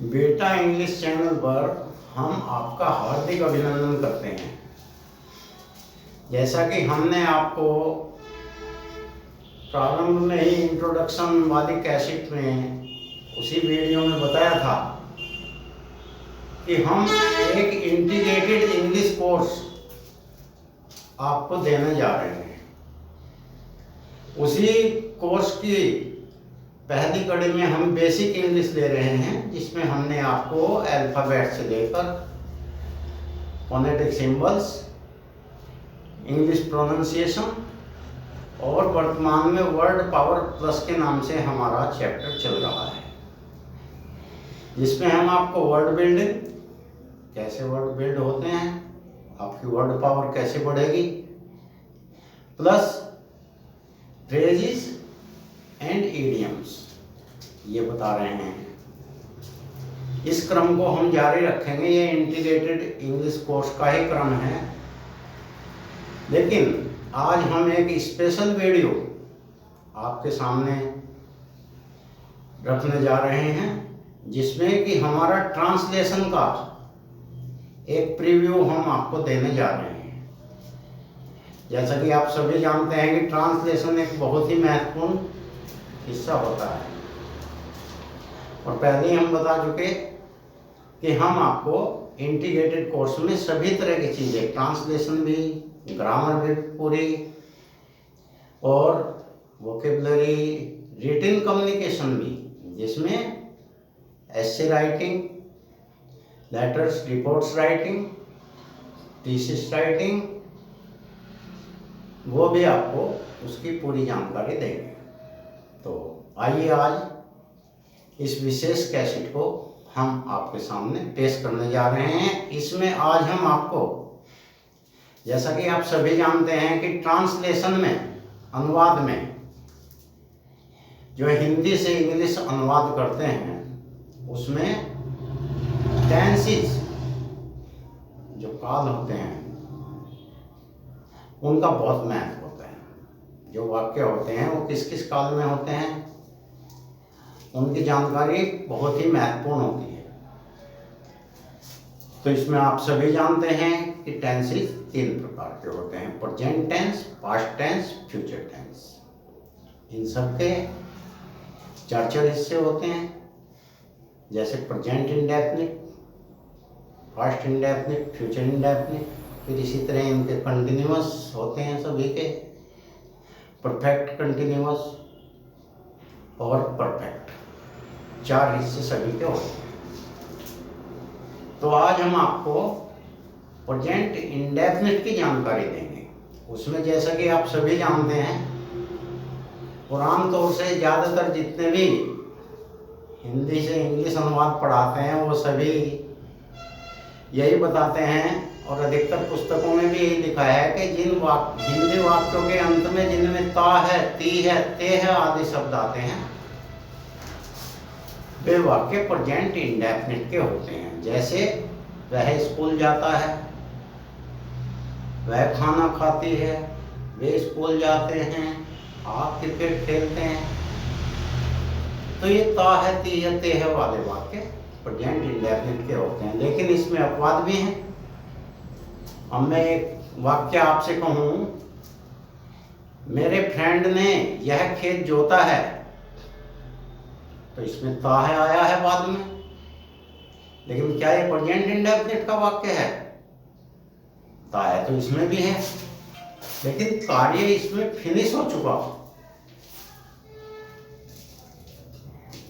बेटा English channel पर हम आपका हार्दिक अभिनंदन करते हैं। जैसा कि हमने आपको प्रारंभ में ही इंट्रोडक्शन वाली कैसेट में उसी वीडियो में बताया था कि हम एक इंटीग्रेटेड इंग्लिश कोर्स आपको देने जा रहे हैं। उसी कोर्स की पहली कड़ी में हम बेसिक इंग्लिश ले रहे हैं, जिसमें हमने आपको अल्फ़ाबेट से लेकर फोनेटिक सिंबल्स, इंग्लिश प्रोनाउंसिएशन और वर्तमान में वर्ड पावर प्लस के नाम से हमारा चैप्टर चल रहा है, जिसमें हम आपको वर्ड बिल्डिंग, कैसे वर्ड बिल्ड होते हैं, आपकी वर्ड पावर कैसे बढ़ेगी, प्लस फ्रेजेस एंड इडियम्स, ये बता रहे हैं। इस क्रम को हम जारी रखेंगे। ये इंटीग्रेटेड इंग्लिश कोर्स का ही क्रम है, लेकिन आज हम एक स्पेशल वीडियो आपके सामने रखने जा रहे हैं, जिसमें कि हमारा ट्रांसलेशन का एक प्रीव्यू हम आपको देने जा रहे हैं। जैसा कि आप सभी जानते हैं कि ट्रांसलेशन एक बहुत ही महत्वपूर्ण हिस्सा होता है, और पहले ही हम बता चुके कि हम आपको इंटीग्रेटेड कोर्स में सभी तरह की चीज़ें, ट्रांसलेशन भी, ग्रामर भी पूरी, और वोकेबलरी, रिटन कम्युनिकेशन भी, जिसमें essay writing, letters, reports writing, thesis writing, वो भी आपको उसकी पूरी जानकारी देंगे। तो आइए आज इस विशेष कैसेट को हम आपके सामने पेश करने जा रहे हैं। इसमें आज हम आपको, जैसा कि आप सभी जानते हैं कि ट्रांसलेशन में, अनुवाद में, जो हिंदी से इंग्लिश अनुवाद करते हैं, उसमें टेंसेस, जो काल होते हैं, उनका बहुत महत्व होता है। जो वाक्य होते हैं वो किस किस काल में होते हैं, उनकी जानकारी बहुत ही महत्वपूर्ण होती है। तो इसमें आप सभी जानते हैं कि टेंसेस 3 प्रकार के होते हैं: present tense, past tense, future tense. इन सब के 4 हिस्से होते हैं, जैसे present indefinite, past indefinite, future indefinite. फिर इसी तरह इनके कंटिन्यूअस होते हैं सभी के, परफेक्ट, कंटिन्यूअस और परफेक्ट। 4 हिस्से सभी के होते हैं। तो आज हम आपको प्रेजेंट इंडेफिनिट की जानकारी देंगे। उसमें जैसा कि आप सभी जानते हैं, और आमतौर से ज़्यादातर जितने भी हिंदी से इंग्लिश अनुवाद पढ़ाते हैं, वो सभी यही बताते हैं, और अधिकतर पुस्तकों में भी यही लिखा है कि जिन हिंदी वाक्यों के अंत में जिनमें ता है, ती है, ते है आदि शब्द आते हैं, वे वाक्य प्रेजेंट इंडेफिनिट के होते हैं। जैसे वह स्कूल जाता है, वह खाना खाती है, वे स्कूल जाते हैं, आप क्रिकेट खेलते हैं। तो ये ता है, ती है, ते है वाले वाक्य प्रेजेंट इंडेफिनिट के होते हैं। लेकिन इसमें अपवाद भी हैं। अब मैं एक वाक्य आपसे कहूँ, मेरे फ्रेंड ने यह खेत जोता है, तो इसमें ता है आया है बाद में, लेकिन क्या ये प्रेजेंट इंडेफिनिट का वाक्य है? ता है तो इसमें भी है, लेकिन कार्य इसमें फिनिश हो चुका।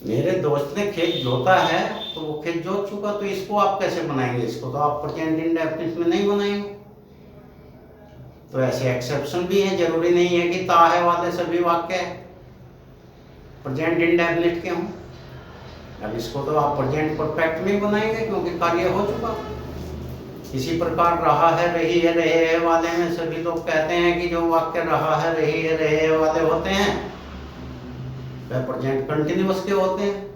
मेरे दोस्त ने खेत जोता है, तो वो खेत जोत चुका, तो इसको आप कैसे बनाएंगे? इसको तो आप प्रेजेंट इंडेफिनिट में नहीं बनाएंगे। तो ऐसे एक्सेप्शन भी हैं, जरूरी नहीं है कि ता है वाले सभी वाक्य प्रेजेंट इंडेफिनिट के हों। अब इसको तो आप प्रेजेंट परफेक्ट में बनाएंगे, क्योंकि कार्य हो चुका। इसी प्रकार रहा है, रही है, रहे है वाले में सभी लोग कहते हैं कि जो वाक्य रहा है, रही है, रहे है वाले होते हैं, वह प्रेजेंट कंटिन्यूअस के होते हैं।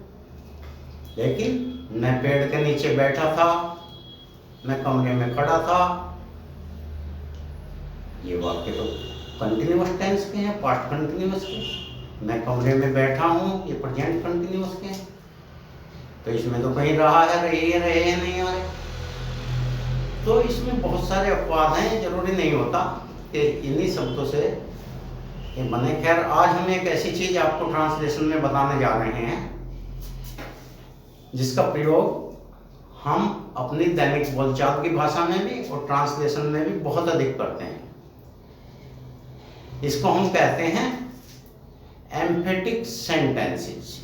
लेकिन मैं पेड़ के नीचे बैठा था, मैं कमरे में खड़ा था, ये वाक्य तो कंटिन्यूअस टेंस के हैं, पास्ट कंटिन्यूअस के। मैं कमरे में बैठा हूँ, ये प्रेजेंट कंटिन्यूअस के हैं। तो इसमें तो कहीं रहा है, रही है, रहे हैं, नहीं आ रहे। तो इसमें बहुत सारे अपवाद हैं, जरूरी नहीं होता कि इन्हीं शब्दों से ये बने। खैर, आज हम एक ऐसी चीज आपको ट्रांसलेशन में बताने जा रहे हैं जिसका प्रयोग हम अपनी दैनिक बोलचाल की भाषा में भी और ट्रांसलेशन में भी बहुत अधिक करते हैं। इसको हम कहते हैं एम्फेटिक सेंटेंसेस,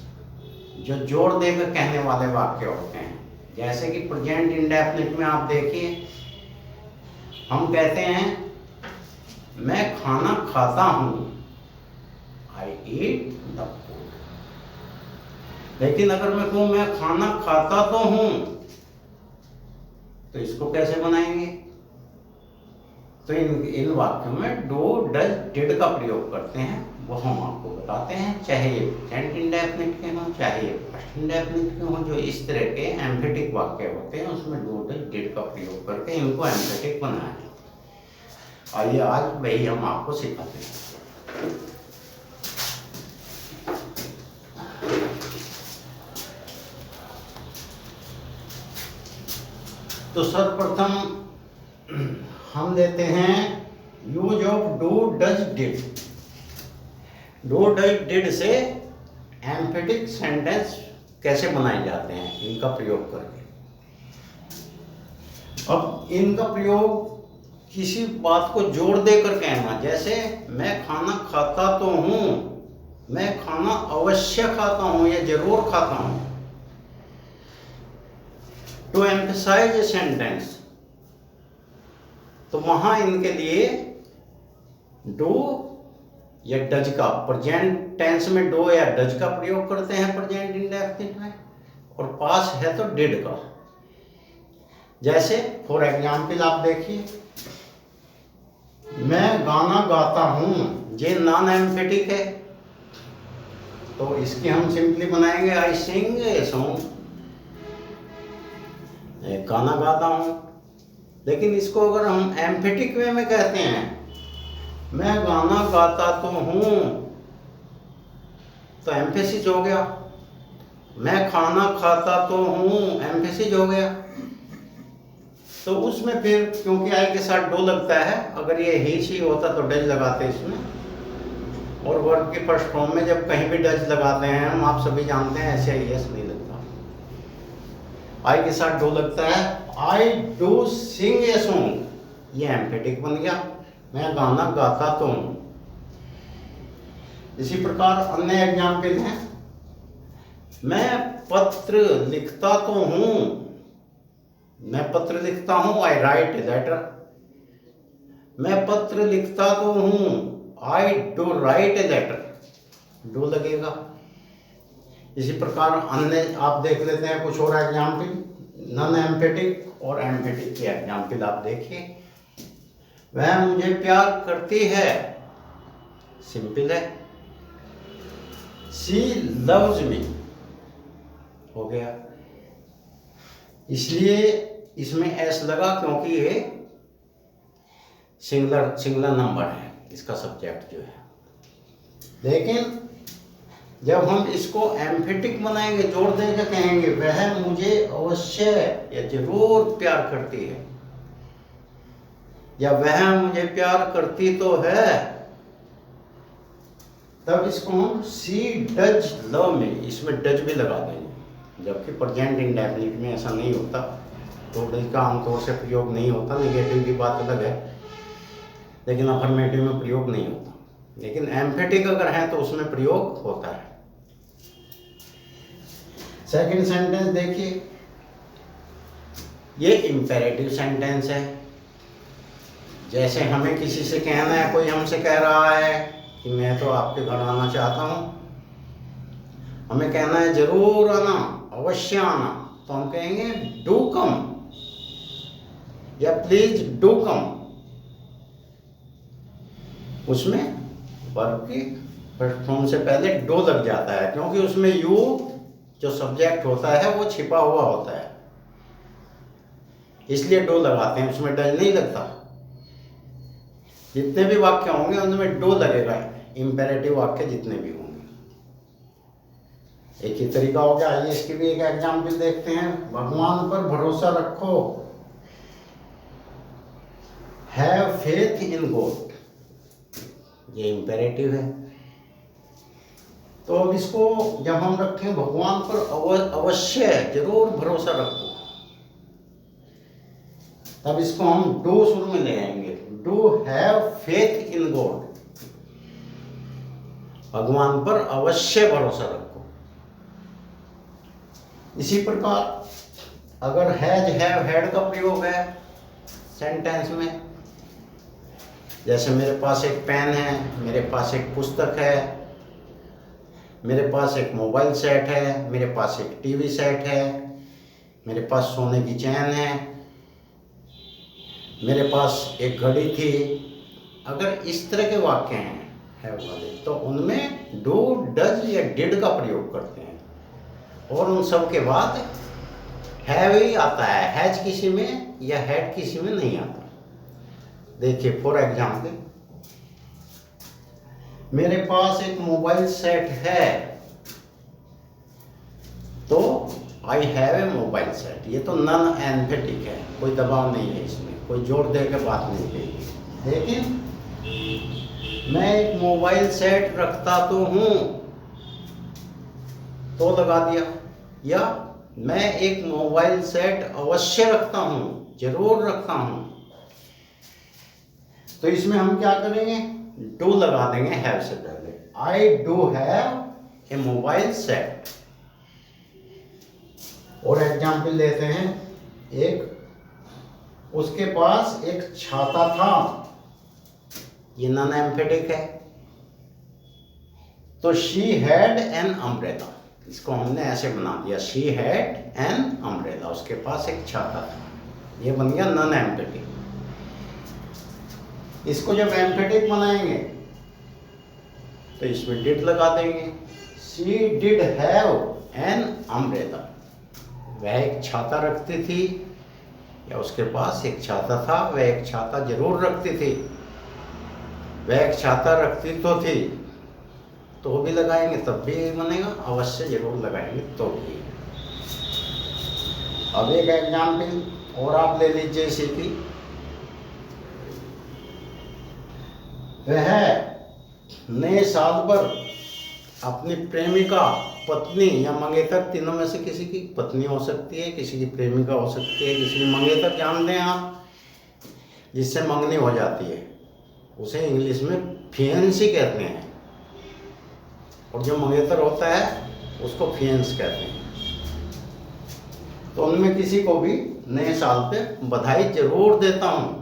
जो जोड़ देकर कहने वाले वाक्य होते हैं। जैसे कि प्रेजेंट इंडेफिनिट में आप देखिए, हम कहते हैं मैं खाना खाता हूं, आई ईट द फूड। लेकिन अगर मैं कहूं मैं खाना खाता तो हूं, तो इसको कैसे बनाएंगे? तो इन वाक्यों में डू, डज, डिड का प्रयोग करते हैं, वो हम आपको बताते हैं। चाहे ये प्रेजेंट इंडेफिनिट के हों, चाहे ये पास्ट इंडेफिनिट के हों, जो इस तरह के एम्फेटिक वाक्य होते हैं उसमें डू, डज, डिड का प्रयोग करके इनको एम्फेटिक बनाया है। आइए आज वही हम आपको सिखाते हैं। तो सर्वप्रथम हम लेते हैं use of do, does, did. Do, does, did से एम्फेटिक सेंटेंस कैसे बनाए जाते हैं इनका प्रयोग करके। अब इनका प्रयोग किसी बात को जोड़ देकर कहना, जैसे मैं खाना खाता तो हूं, मैं खाना अवश्य खाता हूं या जरूर खाता हूं। टू एम्फसाइज ए सेंटेंस, तो वहां इनके लिए डू या डज का, प्रेजेंट टेंस में डू या डज का प्रयोग करते हैं प्रेजेंट इंडेफिनिट में, और पास है तो डिड का। जैसे फॉर एग्जाम्पल आप देखिए, मैं गाना गाता हूं, ये नॉन एम्फेटिक है, तो इसकी हम सिंपली बनाएंगे आई सिंग ए सॉन्ग, गाना गाता हूं। लेकिन इसको अगर हम एम्फेटिक वे में कहते हैं, मैं गाना गाता तो हूं, तो एम्फेसिस हो गया। मैं खाना खाता तो हूं, एम्फेसिस हो गया। तो उसमें फिर क्योंकि आई के साथ डो लगता है, अगर ये ही होता तो डज लगाते इसमें, और वर्ब की फर्स्ट फॉर्म में जब कहीं भी डज लगाते हैं हम, आप सभी जानते हैं, ऐसे यस नहीं लगता। आई के साथ डो लगता है, I do sing a song, ये एम्फेटिक बन गया, मैं गाना गाता तो हूं। इसी प्रकार अन्य एग्जाम्पल हैं, मैं पत्र लिखता तो हूं, मैं पत्र लिखता हूं, आई राइट ए लेटर। मैं पत्र लिखता तो हूं, I do write a letter, do लगेगा। इसी प्रकार अन्य आप देख लेते हैं कुछ और एग्जाम्पल, नॉन एम्फेटिक और एम्फेटिक के एग्जाम्पल आप देखिए। वह मुझे प्यार करती है, सिंपल है, शी लव्स मी, हो गया। इसलिए इसमें एस लगा क्योंकि ये सिंगुलर नंबर है, इसका सब्जेक्ट जो है। लेकिन जब हम इसको एम्फेटिक बनाएंगे, जोड़ देकर कहेंगे, वह मुझे अवश्य या जरूर प्यार करती है, या वह मुझे प्यार करती तो है, तब इसको हम सी डज लव मी, इसमें डज भी लगा देंगे। जबकि प्रेजेंट इंडेफिनिट में ऐसा नहीं होता, तो डज का आमतौर से प्रयोग नहीं होता। नेगेटिव की बात अलग है, लेकिन अफर्मेटिव में प्रयोग नहीं होता। लेकिन एम्फेटिक अगर है तो उसमें प्रयोग होता है। सेकंड सेंटेंस देखिए, ये इंपेरेटिव सेंटेंस है। जैसे हमें किसी से कहना है, कोई हमसे कह रहा है कि मैं तो आपके घर आना चाहता हूं, हमें कहना है जरूर आना, अवश्य आना, तो हम कहेंगे डू कम या प्लीज डू कम। उसमें वर्ब की फर्स्ट फॉर्म से पहले डो लग जाता है, क्योंकि उसमें यू जो सब्जेक्ट होता है वो छिपा हुआ होता है, इसलिए डो लगाते हैं, उसमें डज नहीं लगता। जितने भी वाक्य होंगे उनमें डो लगेगा, इंपेरेटिव वाक्य जितने भी होंगे। एक ही तरीका हो गया। आइए इसकी भी एक एग्जाम्पल देखते हैं। भगवान पर भरोसा रखो, हैव फेथ इन गॉड, ये इम्पेरेटिव है। तो अब इसको जब हम रखें भगवान पर अवश्य जरूर भरोसा रखो, तब इसको हम डू शुरू में ले आएंगे। Do have faith in God, भगवान पर अवश्य भरोसा रखो। इसी प्रकार अगर हैज हैव हैड का प्रयोग है सेंटेंस में, जैसे मेरे पास एक पेन है, मेरे पास एक पुस्तक है, मेरे पास एक मोबाइल सेट है, मेरे पास एक टीवी सेट है, मेरे पास सोने की चैन है, मेरे पास एक घड़ी थी। अगर इस तरह के वाक्य हैं हैव वाले, तो उनमें डू, डज या डिड का प्रयोग करते हैं, और उन सब के बाद हैव ही आता है, हैज किसी में या हैड किसी में नहीं आता। देखिए फॉर एग्जाम्पल, मेरे पास एक मोबाइल सेट है, तो I have a mobile set. ये तो नॉन एम्फेटिक है, कोई दबाव नहीं है इसमें, कोई जोर दे के बात नहीं कही। लेकिन मैं एक मोबाइल सेट रखता तो हूं, तो लगा दिया, या मैं एक मोबाइल सेट अवश्य रखता हूं, जरूर रखता हूं, तो इसमें हम क्या करेंगे, डू लगा देंगे हैव से पहले। I do have a mobile set. और एग्जाम्पल लेते हैं, एक उसके पास एक छाता था, ये नॉन एम्फेटिक है, तो शी हैड एन अम्ब्रेला। इसको हमने ऐसे बना दिया, शी हैड एन अम्ब्रेला, उसके पास एक छाता था, ये बन गया नॉन एम्फेटिक। इसको जब एम्फेटिक बनाएंगे तो इसमें डिड लगा देंगे। She did have an umbrella, वह एक छाता रखती थी, या उसके पास एक छाता था, वह एक छाता जरूर रखती थी। वह एक छाता रखती तो थी, तो भी लगाएंगे तब भी बनेगा, अवश्य जरूर लगाएंगे तो भी। अब एक एग्जाम्पल और आप ले लीजिए इसी की। वह नए साल पर अपनी प्रेमिका, पत्नी या मंगेतर, तीनों में से किसी की पत्नी हो सकती है, किसी की प्रेमिका हो सकती है, किसी की मंगेतर जानते हैं आप, जिससे मंगनी हो जाती है, उसे इंग्लिश में फियंसी कहते हैं, और जो मंगेतर होता है उसको फियंस कहते हैं। तो उनमें किसी को भी नए साल पे बधाई जरूर देता हूँ।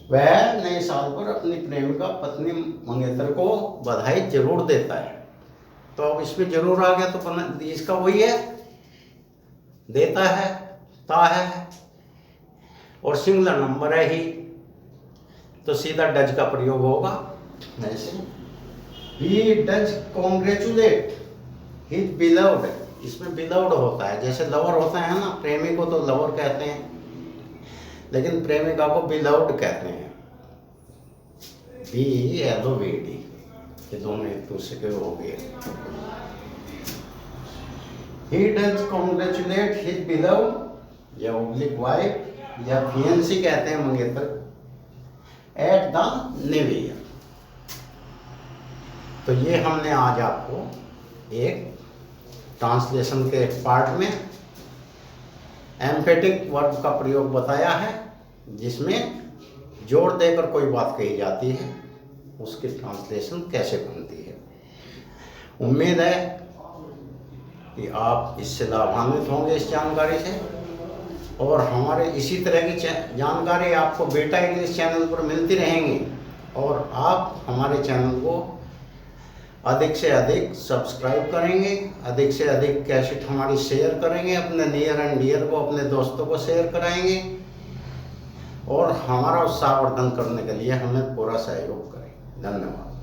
वह नए साल पर अपनी प्रेमिका, पत्नी, मंगेतर को बधाई जरूर देता है। तो अब इसमें जरूर आ गया, तो इसका वही है, देता है, ता है, और सिंगुलर नंबर है ही, तो सीधा डज का प्रयोग होगा ऐसे। He does congratulate his beloved, इसमें बिलव्ड होता है, जैसे लवर होता है ना, प्रेमी को तो लवर कहते हैं, लेकिन प्रेमिका को बिलव्ड कहते हैं, BLOVD, ये दोनों एक दूसरे के हो गए। He does congratulate his beloved या oblique wife या fiancée कहते हैं मंगेतर, at the new year। तो ये हमने आज आपको एक ट्रांसलेशन के पार्ट में एम्फेटिक वर्ब का प्रयोग बताया है, जिसमें जोर देकर कोई बात कही जाती है, उसकी ट्रांसलेशन कैसे बनती है। उम्मीद है कि आप इससे लाभान्वित होंगे इस जानकारी से, और हमारे इसी तरह की जानकारी आपको बेटा इंग्लिश चैनल पर मिलती रहेंगी, और आप हमारे चैनल को अधिक से अधिक सब्सक्राइब करेंगे, अधिक से अधिक कैसेट हमारी शेयर करेंगे, अपने नियर एंड डियर को, अपने दोस्तों को शेयर कराएंगे, और हमारा उत्साहवर्धन करने के लिए हमें पूरा सहयोग करें। धन्यवाद।